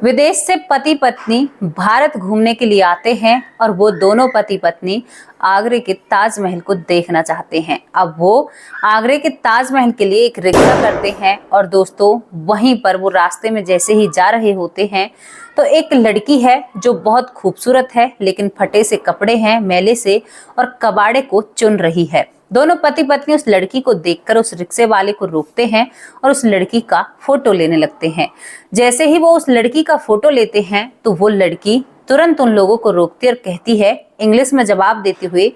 विदेश से पति पत्नी भारत घूमने के लिए आते हैं और वो दोनों पति पत्नी आगरे के ताजमहल को देखना चाहते हैं। अब वो आगरे के ताजमहल के लिए एक रिक्शा करते हैं और दोस्तों वहीं पर वो रास्ते में जैसे ही जा रहे होते हैं तो एक लड़की है जो बहुत खूबसूरत है लेकिन फटे से कपड़े हैं, मैले से, और कबाड़े को चुन रही है। दोनों पति पत्नी उस लड़की को देखकर उस रिक्शे वाले को रोकते हैं और उस लड़की का फोटो लेने लगते हैं। जैसे ही वो उस लड़की का फोटो लेते हैं तो वो लड़की तुरंत उन लोगों को रोकती और कहती है इंग्लिश में जवाब देते हुए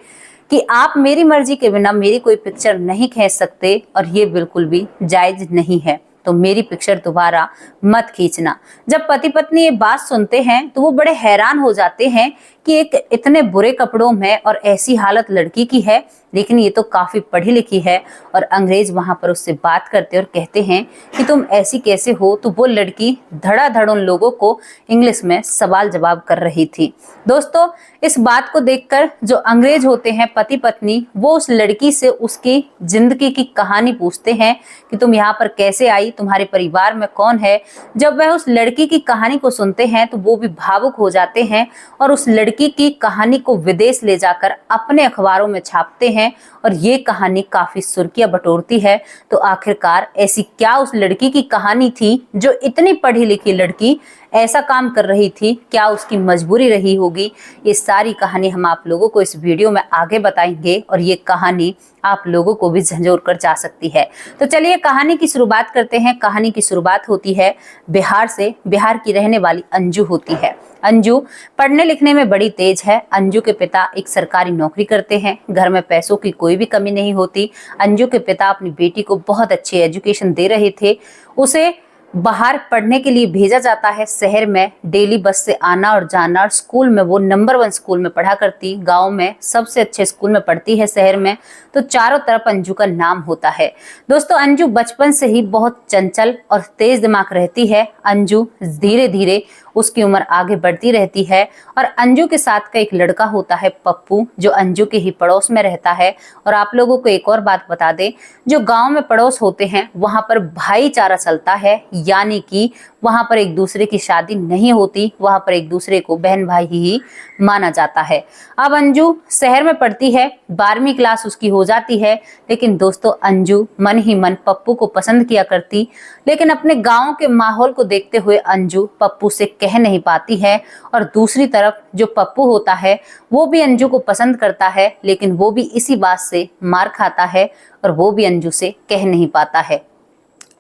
कि आप मेरी मर्जी के बिना मेरी कोई पिक्चर नहीं खींच सकते और ये बिल्कुल भी जायज नहीं है, तो मेरी पिक्चर दोबारा मत खींचना। जब पति पत्नी ये बात सुनते हैं तो वो बड़े हैरान हो जाते हैं कि एक इतने बुरे कपड़ों में और ऐसी हालत लड़की की है, लेकिन ये तो काफी पढ़ी लिखी है। और अंग्रेज वहां पर उससे बात करते और कहते हैं कि तुम ऐसी कैसे हो। तो वो लड़की धड़ाधड़ उन लोगों को इंग्लिश में सवाल जवाब कर रही थी। दोस्तों इस बात को देखकर जो अंग्रेज होते हैं पति पत्नी, वो उस लड़की से उसकी जिंदगी की कहानी पूछते हैं कि तुम यहाँ पर कैसे आई, तुम्हारे परिवार में कौन है। जब वह उस लड़की की कहानी को सुनते हैं तो वो भी भावुक हो जाते हैं और उस लड़की की कहानी को विदेश ले जाकर अपने अखबारों में छापते हैं और ये कहानी काफी सुर्खियां बटोरती है। तो आखिरकार ऐसी क्या उस लड़की की कहानी थी जो इतनी पढ़ी लिखी लड़की ऐसा काम कर रही थी, क्या उसकी मजबूरी रही होगी। ये सारी कहानी हम आप लोगों को इस वीडियो में आगे बताएंगे और ये कहानी आप लोगों को भी झंझोर कर जा सकती है। तो चलिए कहानी की शुरुआत करते हैं। कहानी की शुरुआत होती है बिहार से। बिहार की रहने वाली अंजू होती है। अंजू पढ़ने लिखने में बड़ी तेज है। अंजू के पिता एक सरकारी नौकरी करते हैं। घर में पैसों की कोई भी कमी नहीं होती। अंजू के पिता अपनी बेटी को बहुत अच्छी एजुकेशन दे रहे थे। उसे बाहर पढ़ने के लिए भेजा जाता है शहर में, डेली बस से आना और जाना। और स्कूल में वो नंबर 1 स्कूल में पढ़ा करती, गांव में सबसे अच्छे स्कूल में पढ़ती है शहर में। तो चारों तरफ अंजू का नाम होता है। दोस्तों अंजू बचपन से ही बहुत चंचल और तेज दिमाग रहती है। अंजू धीरे धीरे उसकी उम्र आगे बढ़ती रहती है और अंजू के साथ का एक लड़का होता है पप्पू, जो अंजू के ही पड़ोस में रहता है। और आप लोगों को एक और बात बता दें, जो गांव में पड़ोस होते हैं वहां पर भाईचारा चलता है, यानी कि वहां पर एक दूसरे की शादी नहीं होती, वहां पर एक दूसरे को बहन भाई ही माना जाता है। अब अंजू शहर में पढ़ती है, 12वीं क्लास उसकी हो जाती है। लेकिन दोस्तों अंजू मन ही मन पप्पू को पसंद किया करती, लेकिन अपने गांव के माहौल को देखते हुए अंजू पप्पू से कह नहीं पाती है। और दूसरी तरफ जो पप्पू होता है वो भी अंजू को पसंद करता है, लेकिन वो भी इसी बात से मार खाता है और वो भी अंजू से कह नहीं पाता है।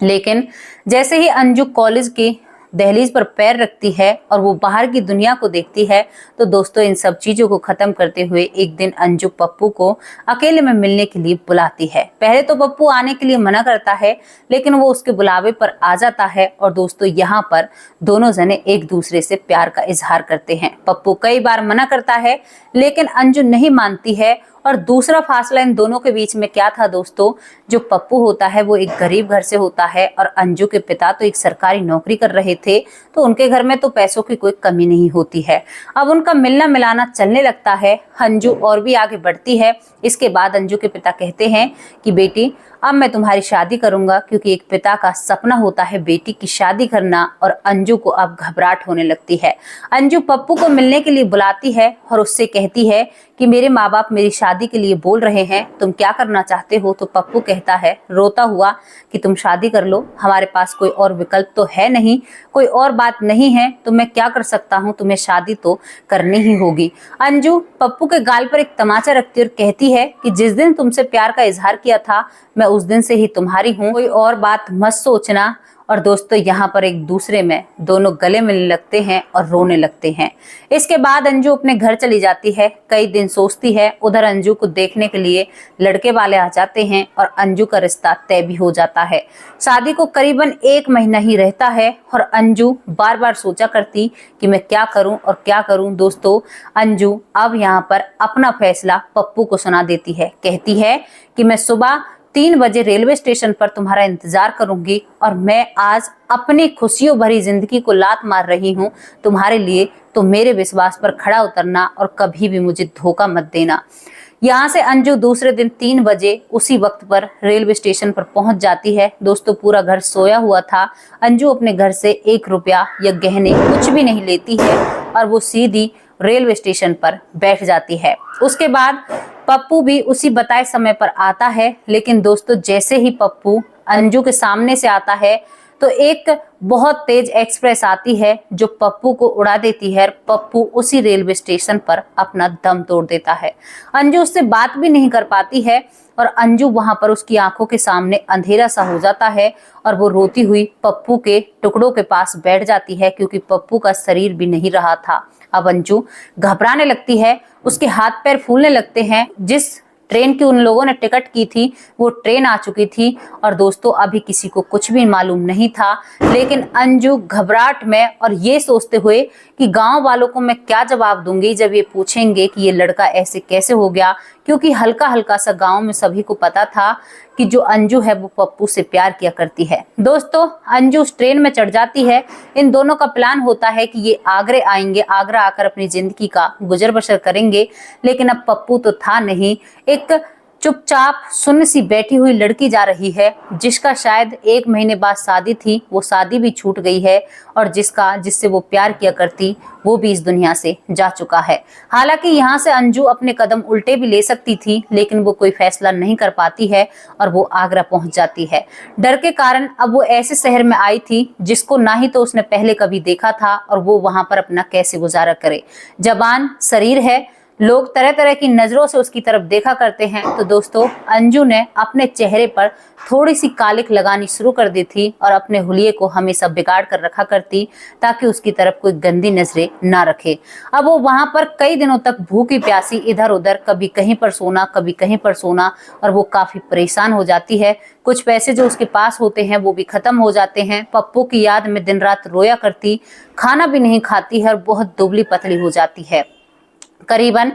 लेकिन जैसे ही अंजू कॉलेज की दहलीज पर पैर रखती है और वो बाहर की दुनिया को देखती है तो दोस्तों इन सब चीजों को खत्म करते हुए एक दिन अंजू पप्पू को अकेले में मिलने के लिए बुलाती है। पहले तो पप्पू आने के लिए मना करता है, लेकिन वो उसके बुलावे पर आ जाता है और दोस्तों यहाँ पर दोनों जने एक दूसरे से प्यार का इजहार करते हैं। पप्पू कई बार मना करता है लेकिन अंजू नहीं मानती है। और दूसरा फासला इन दोनों के बीच में क्या था दोस्तों, जो पप्पू होता है वो एक गरीब घर से होता है और अंजू के पिता तो एक सरकारी नौकरी कर रहे थे, तो उनके घर में तो पैसों की कोई कमी नहीं होती है। अब उनका मिलना मिलाना चलने लगता है। अंजू और भी आगे बढ़ती है। इसके बाद अंजू के पिता कहते हैं कि बेटी अब मैं तुम्हारी शादी करूंगा, क्योंकि एक पिता का सपना होता है बेटी की शादी करना। और अंजू को अब घबराहट होने लगती है। अंजू पप्पू को मिलने के लिए बुलाती है और उससे कहती है कि मेरे माँ बाप मेरी शादी के लिए बोल रहे हैं, तुम क्या करना चाहते हो। तो पप्पू कहता है रोता हुआ कि तुम शादी कर लो, हमारे पास कोई और विकल्प तो है नहीं, कोई और बात नहीं है, तो मैं क्या कर सकता हूँ, तुम्हें शादी तो करनी ही होगी। अंजू पप्पू के गाल पर एक तमाचा रखती और कहती है कि जिस दिन तुमसे प्यार का इजहार किया था मैं उस दिन से ही तुम्हारी हूँ, कोई और बात मत सोचना। और दोस्तों यहाँ पर एक दूसरे में दोनों गले मिलने लगते हैं और रोने लगते हैं। इसके बाद अंजू अपने घर चली जाती है। कई दिन सोचती है। उधर अंजू को देखने के लिए लड़के वाले आ जाते हैं और अंजू का रिश्ता तय भी हो जाता है। शादी को करीबन 1 महीना ही रहता है और अंजू बार बार सोचा करती कि मैं क्या करूं और क्या करूं। दोस्तों अंजू अब यहाँ पर अपना फैसला पप्पू को सुना देती है। कहती है कि मैं सुबह 3 बजे रेलवे स्टेशन पर तुम्हारा इंतजार करूंगी और मैं आज अपनी खुशियों भरी जिंदगी को लात मार रही हूं तुम्हारे लिए, तो मेरे विश्वास पर खड़ा उतरना और कभी भी मुझे धोखा मत देना। यहाँ से अंजू दूसरे दिन 3 बजे उसी वक्त पर रेलवे स्टेशन पर पहुंच जाती है। दोस्तों पूरा घर सोया हुआ था। अंजू अपने घर से 1 रुपया या गहने कुछ भी नहीं लेती है और वो सीधी रेलवे स्टेशन पर बैठ जाती है। उसके बाद पप्पू भी उसी बताए समय पर आता है, लेकिन दोस्तों जैसे ही पप्पू अंजू के सामने से आता है तो एक बहुत तेज एक्सप्रेस आती है जो पप्पू को उड़ा देती है। पप्पू उसी रेलवे स्टेशन पर अपना दम तोड़ देता है। अंजू उससे बात भी नहीं कर पाती है और अंजू वहां पर उसकी आंखों के सामने अंधेरा सा हो जाता है और वो रोती हुई पप्पू के टुकड़ों के पास बैठ जाती है, क्योंकि पप्पू का शरीर भी नहीं रहा था। अब अंजू घबराने लगती है, उसके हाथ पैर फूलने लगते हैं। जिस ट्रेन की उन लोगों ने टिकट की थी वो ट्रेन आ चुकी थी और दोस्तों अभी किसी को कुछ भी मालूम नहीं था। लेकिन अंजू घबराहट में और ये सोचते हुए कि गांव वालों को मैं क्या जवाब दूंगी जब ये पूछेंगे कि ये लड़का ऐसे कैसे हो गया, क्योंकि हल्का हल्का सा गांव में सभी को पता था कि जो अंजू है वो पप्पू से प्यार किया करती है। दोस्तों अंजू उस ट्रेन में चढ़ जाती है। इन दोनों का प्लान होता है कि ये आगरे आएंगे, आगरा आकर अपनी जिंदगी का गुजर बसर करेंगे। लेकिन अब पप्पू तो था नहीं, एक चुपचाप सुन्न सी बैठी हुई लड़की जा रही है जिसका शायद 1 महीने बाद शादी थी, वो शादी भी छूट गई है और जिससे वो प्यार किया करती वो भी इस दुनिया से जा चुका है। हालांकि यहाँ से अंजू अपने कदम उल्टे भी ले सकती थी, लेकिन वो कोई फैसला नहीं कर पाती है और वो आगरा पहुंच जाती है। डर के कारण अब वो ऐसे शहर में आई थी जिसको ना ही तो उसने पहले कभी देखा था और वो वहां पर अपना कैसे गुजारा करे। जबान शरीर है, लोग तरह तरह की नजरों से उसकी तरफ देखा करते हैं। तो दोस्तों अंजू ने अपने चेहरे पर थोड़ी सी कालिक लगानी शुरू कर दी थी और अपने हुलिये को हमेशा बिगाड़ कर रखा करती ताकि उसकी तरफ कोई गंदी नजरें ना रखे। अब वो वहां पर कई दिनों तक भूखी प्यासी इधर उधर, कभी कहीं पर सोना कभी कहीं पर सोना, और वो काफी परेशान हो जाती है। कुछ पैसे जो उसके पास होते हैं वो भी खत्म हो जाते हैं। पप्पू की याद में दिन रात रोया करती, खाना भी नहीं खाती है और बहुत दुबली पतली हो जाती है। करीबन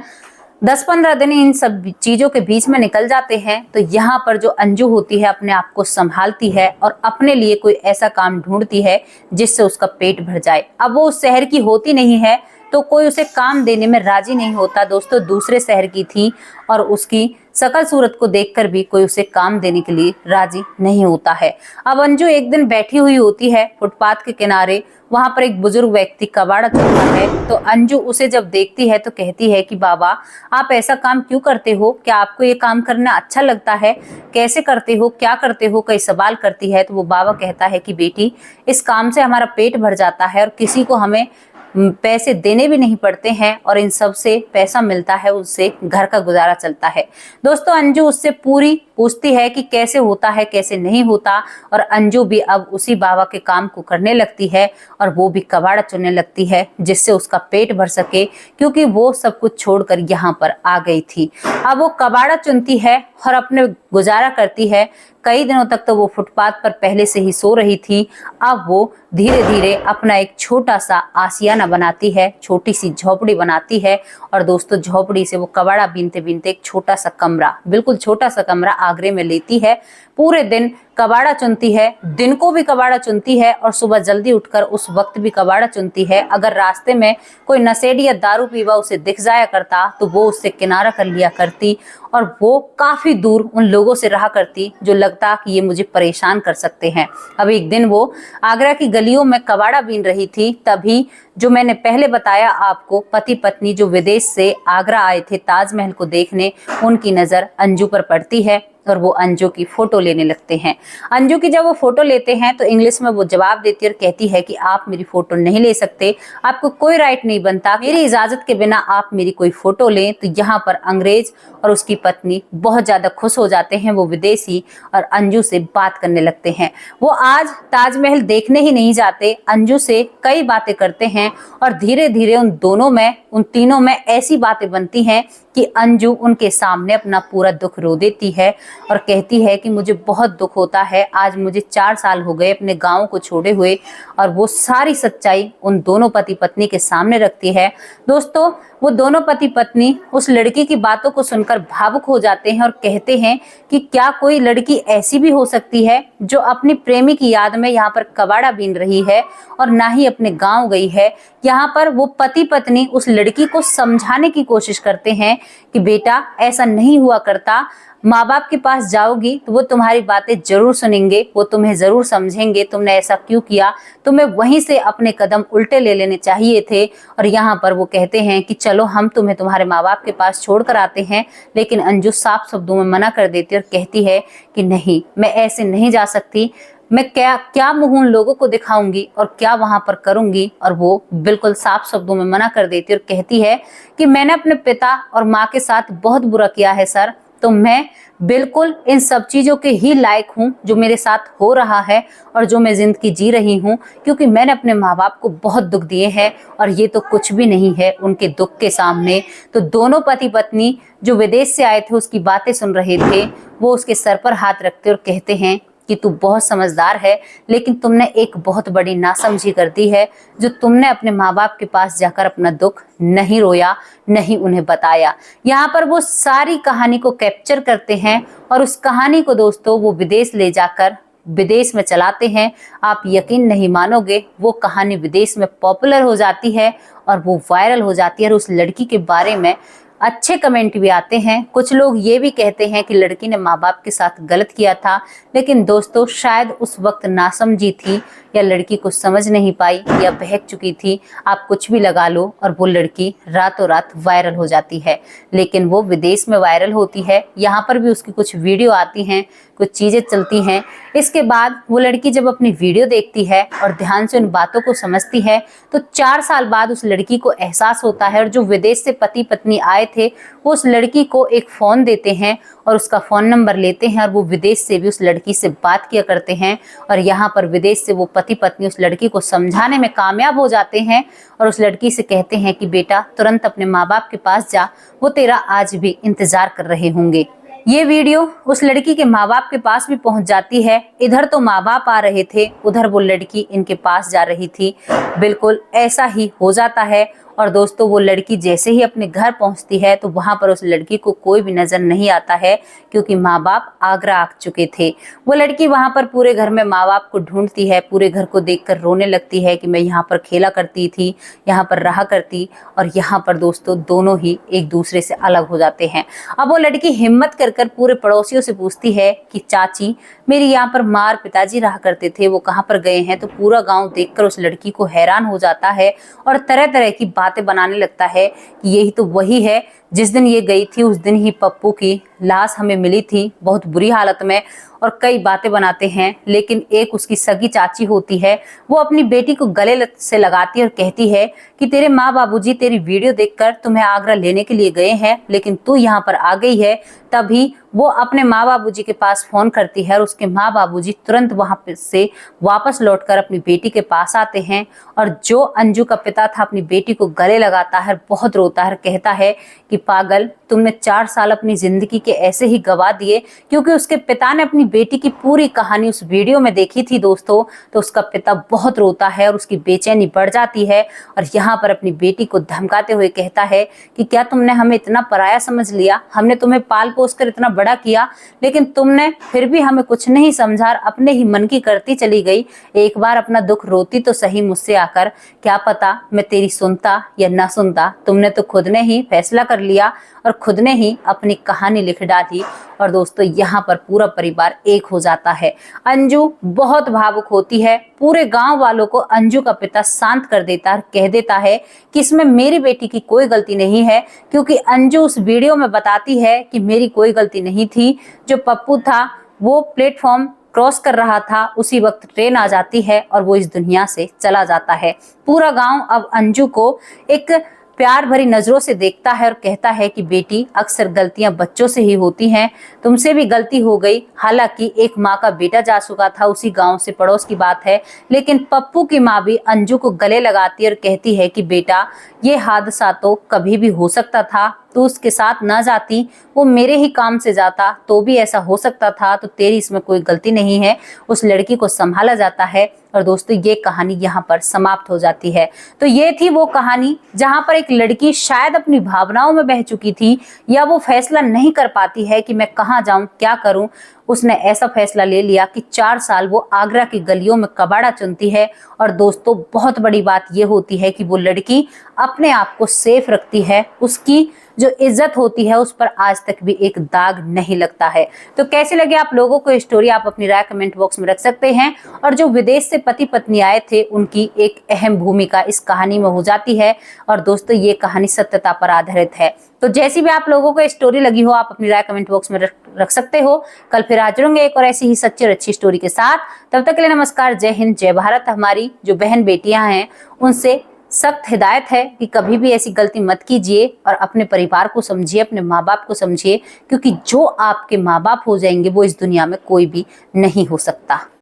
10-15 दिन इन सब चीजों के बीच में निकल जाते हैं। तो यहाँ पर जो अंजू होती है अपने आप को संभालती है और अपने लिए कोई ऐसा काम ढूंढती है जिससे उसका पेट भर जाए। अब वो उस शहर की होती नहीं है तो कोई उसे काम देने में राजी नहीं होता। दोस्तों दूसरे शहर की थी और उसकी शकल सूरत को देखकर भी कोई उसे काम देने के लिए राजी नहीं होता है। अब अंजू एक दिन बैठी हुई होती है फुटपाथ के किनारे, वहां पर एक बुजुर्ग व्यक्ति कबाड़ा चुनता है। तो अंजू उसे जब देखती है तो कहती है कि बाबा आप ऐसा काम क्यों करते हो, क्या आपको ये काम करना अच्छा लगता है, कैसे करते हो, क्या करते हो, कई सवाल करती है। तो वो बाबा कहता है कि बेटी इस काम से हमारा पेट भर जाता है और किसी को हमें पैसे देने भी नहीं पड़ते हैं और इन सब से पैसा मिलता है, उससे घर का गुजारा चलता है। दोस्तों अंजू उससे पूरी पूछती है कि कैसे होता है कैसे नहीं होता, और अंजू भी अब उसी बाबा के काम को करने लगती है और वो भी कबाड़ा चुनने लगती है जिससे उसका पेट भर सके, क्योंकि वो सब कुछ छोड़कर यहाँ पर आ गई थी। अब वो कबाड़ा चुनती है और अपने गुजारा करती है। कई दिनों तक तो वो फुटपाथ पर पहले से ही सो रही थी। अब वो धीरे धीरे अपना एक छोटा सा आशियाना बनाती है, छोटी सी झोपड़ी बनाती है और दोस्तों झोपड़ी से वो कबाड़ा बीनते बीनते एक छोटा सा कमरा, बिल्कुल छोटा सा कमरा आगरे में लेती है। पूरे दिन कबाड़ा चुनती है, दिन को भी कबाड़ा चुनती है और सुबह जल्दी उठकर उस वक्त भी कबाड़ा चुनती है। अगर रास्ते में कोई नशेड़ी या दारू पीवा उसे दिख जाया करता तो वो उससे किनारा कर लिया करती और वो काफी दूर उन लोगों से रहा करती जो लगता कि ये मुझे परेशान कर सकते हैं। अब एक दिन वो आगरा की गलियों में कबाड़ा बीन रही थी, तभी जो मैंने पहले बताया आपको पति पत्नी जो विदेश से आगरा आए थे ताजमहल को देखने, उनकी नजर अंजू पर पड़ती है और वो अंजू की फोटो लेने लगते हैं। अंजू की जब वो फोटो लेते हैं तो इंग्लिश में वो जवाब देती है और कहती है कि आप मेरी फोटो नहीं ले सकते, आपको कोई राइट नहीं बनता, मेरी इजाजत के बिना आप मेरी कोई फोटो लें। तो यहाँ पर अंग्रेज और उसकी पत्नी बहुत ज्यादा खुश हो जाते हैं, वो विदेशी, और अंजू से बात करने लगते हैं। वो आज ताजमहल देखने ही नहीं जाते, अंजू से कई बातें करते हैं और धीरे धीरे उन तीनों में ऐसी बातें बनती हैं कि अंजू उनके सामने अपना पूरा दुख रो देती है और कहती है कि मुझे बहुत दुख होता है, आज मुझे 4 साल हो गए अपने गांव को छोड़े हुए, और वो सारी सच्चाई उन दोनों पति पत्नी के सामने रखती है। दोस्तों वो दोनों पति पत्नी उस लड़की की बातों को सुनकर भावुक हो जाते हैं और कहते हैं कि क्या कोई लड़की ऐसी भी हो सकती है जो अपनी प्रेमी की याद में यहाँ पर कबाड़ा बीन रही है और ना ही अपने गांव गई है। यहाँ पर वो पति पत्नी उस लड़की को समझाने की कोशिश करते हैं कि बेटा ऐसा नहीं हुआ करता, माँ बाप के पास जाओगी तो वो तुम्हारी बातें जरूर सुनेंगे, वो तुम्हें जरूर समझेंगे तुमने ऐसा क्यों किया, तुम्हें वहीं से अपने कदम उल्टे ले लेने चाहिए थे। और यहाँ पर वो कहते हैं कि चलो हम तुम्हें तुम्हारे माँ बाप के पास छोड़ कर आते हैं, लेकिन अंजू साफ शब्दों में मना कर देती है और कहती है कि नहीं, मैं ऐसे नहीं जा सकती, मैं क्या मुंह उन लोगों को दिखाऊंगी और क्या वहां पर करूंगी। और वो बिल्कुल साफ शब्दों में मना कर देती है और कहती है कि मैंने अपने पिता और माँ के साथ बहुत बुरा किया है सर, तो मैं बिल्कुल इन सब चीजों के ही लायक हूँ जो मेरे साथ हो रहा है और जो मैं जिंदगी जी रही हूँ, क्योंकि मैंने अपने माँ बाप को बहुत दुख दिए हैं और ये तो कुछ भी नहीं है उनके दुख के सामने। तो दोनों पति पत्नी जो विदेश से आए थे उसकी बातें सुन रहे थे, वो उसके सर पर हाथ रखते और कहते हैं कि तू बहुत समझदार है, लेकिन तुमने एक बहुत बड़ी नासमझी कर दी है, जो तुमने अपने माँ बाप के पास जाकर अपना दुख नहीं रोया, नहीं उन्हें बताया। यहाँ पर वो सारी कहानी को कैप्चर करते हैं और उस कहानी को दोस्तों वो विदेश ले जाकर विदेश में चलाते हैं। आप यकीन नहीं मानोगे, वो कहानी विदेश में पॉपुलर हो जाती है और वो वायरल हो जाती है और उस लड़की के बारे में अच्छे कमेंट भी आते हैं। कुछ लोग ये भी कहते हैं कि लड़की ने माँ बाप के साथ गलत किया था, लेकिन दोस्तों शायद उस वक्त नासमझी थी या लड़की कुछ समझ नहीं पाई या बहक चुकी थी, आप कुछ भी लगा लो, और वो लड़की रातों रात वायरल हो जाती है। लेकिन वो विदेश में वायरल होती है, यहाँ पर भी उसकी कुछ वीडियो आती हैं, कुछ चीजें चलती हैं। इसके बाद वो लड़की जब अपनी वीडियो देखती है और ध्यान से उन बातों को समझती है, तो 4 साल बाद उस लड़की को एहसास होता है और जो विदेश से पति पत्नी आए थे वो उस लड़की को एक फोन देते हैं और उसका फोन नंबर लेते हैं और वो विदेश से भी उस लड़की से बात किया करते हैं। और यहाँ पर विदेश से वो पति पत्नी उस लड़की को समझाने में कामयाब हो जाते हैं और उस लड़की से कहते हैं कि बेटा तुरंत अपने माँ बाप के पास जा, वो तेरा आज भी इंतजार कर रहे होंगे। ये वीडियो उस लड़की के माँ बाप के पास भी पहुंच जाती है। इधर तो माँ बाप आ रहे थे, उधर वो लड़की इनके पास जा रही थी। बिल्कुल ऐसा ही हो जाता है। और दोस्तों वो लड़की जैसे ही अपने घर पहुंचती है तो वहां पर उस लड़की को कोई भी नजर नहीं आता है, क्योंकि माँ बाप आगरा आ चुके थे। वो लड़की वहां पर पूरे घर में माँ बाप को ढूंढती है, पूरे घर को देखकर रोने लगती है कि मैं यहाँ पर खेला करती थी, यहाँ पर रहा करती। और यहाँ पर दोस्तों दोनों ही एक दूसरे से अलग हो जाते हैं। अब वो लड़की हिम्मत कर पूरे पड़ोसियों से पूछती है कि चाची, मेरी यहाँ पर माँ और पिताजी रहा करते थे, वो कहाँ पर गए हैं। तो पूरा गाँव देखकर उस लड़की को हैरान हो जाता है और तरह तरह की बातें बनाने लगता है कि यही तो वही है जिस दिन ये गई थी, उस दिन ही पप्पू की लाश हमें मिली थी बहुत बुरी हालत में। और कई बातें बनाते हैं। लेकिन एक उसकी सगी चाची होती है, वो अपनी बेटी को गले से लगाती है और कहती है कि तेरे माँ बाबूजी तेरी वीडियो देखकर तुम्हें आगरा लेने के लिए गए हैं, लेकिन तू यहाँ पर आ गई है। तभी वो अपने माँ बाबूजी के पास फोन करती है और उसके माँ बाबूजी तुरंत वहां से वापस लौटकर अपनी बेटी के पास आते हैं। और जो अंजू का पिता था अपनी बेटी को गले लगाता है, बहुत रोता है, कहता है कि पागल, तुमने 4 साल अपनी जिंदगी के ऐसे ही गवा दिए। क्योंकि उसके पिता ने अपनी बेटी की पूरी कहानी उस वीडियो में देखी थी दोस्तों, तो उसका पिता बहुत रोता है और उसकी बेचैनी बढ़ जाती है। और यहाँ पर अपनी बेटी को धमकाते हुए कहता है कि क्या तुमने हमें इतना पराया समझ लिया, हमने तुम्हें पाल पोस कर इतना बड़ा किया, लेकिन तुमने फिर भी हमें कुछ नहीं समझा, अपने ही मन की करती चली गई। एक बार अपना दुख रोती तो सही मुझसे आकर, क्या पता मैं तेरी सुनता या ना सुनता। तुमने तो खुद ने ही फैसला कर लिया और खुद ने ही अपनी कहानी लिख डाली। और दोस्तों यहाँ पर पूरा परिवार एक हो जाता है। अंजू बहुत भावुक होती है। पूरे गांव वालों को अंजू का पिता शांत कर देता है, कह देता है कि इसमें मेरी बेटी की कोई गलती नहीं है, क्योंकि अंजू उस वीडियो में बताती है कि मेरी कोई गलती नहीं थी। जो पप्पू था वो प्लेटफॉर्म क्रॉस कर रहा था, उसी वक्त ट्रेन आ जाती है और वो इस दुनिया से चला जाता है। पूरा गांव अब अंजू को एक प्यार भरी नजरों से देखता है और कहता है कि बेटी, अक्सर गलतियां बच्चों से ही होती हैं, तुमसे भी गलती हो गई। हालांकि एक माँ का बेटा जा चुका था उसी गांव से, पड़ोस की बात है, लेकिन पप्पू की माँ भी अंजू को गले लगाती है और कहती है कि बेटा, ये हादसा तो कभी भी हो सकता था, तू उसके साथ ना जाती, वो मेरे ही काम से जाता तो भी ऐसा हो सकता था, तो तेरी इसमें कोई गलती नहीं है। उस लड़की को संभाला जाता है। और दोस्तों ये कहानी यहाँ पर समाप्त हो जाती है। तो ये थी वो कहानी जहाँ पर एक लड़की शायद अपनी भावनाओं में बह चुकी थी, या वो फैसला नहीं कर पाती है कि मैं कहाँ जाऊँ, क्या करूँ। उसने ऐसा फैसला ले लिया कि 4 साल वो आगरा की गलियों में कबाड़ा चुनती है। और दोस्तों, बहुत बड़ी बात ये होती है कि वो लड़की अपने आप को सेफ रखती है, उसकी जो इज्जत होती है उस पर आज तक भी एक दाग नहीं लगता है। तो कैसे लगे आप लोगों को स्टोरी, आप अपनी राय कमेंट बॉक्स में रख सकते हैं। और जो विदेश से पति पत्नी आए थे, उनकी एक अहम भूमिका इस कहानी में हो जाती है। और दोस्तों, ये कहानी सत्यता पर आधारित है। तो जैसी भी आप लोगों को स्टोरी लगी हो, आप अपनी राय कमेंट बॉक्स में रख सकते हो। कल फिर हाजिर होंगे एक और ऐसी ही सच्ची और अच्छी स्टोरी के साथ। तब तक के लिए नमस्कार, जय हिंद, जय भारत। हमारी जो बहन बेटियां हैं उनसे सख्त हिदायत है कि कभी भी ऐसी गलती मत कीजिए और अपने परिवार को समझिए, अपने माँ बाप को समझिए, क्योंकि जो आपके माँ बाप हो जाएंगे वो इस दुनिया में कोई भी नहीं हो सकता।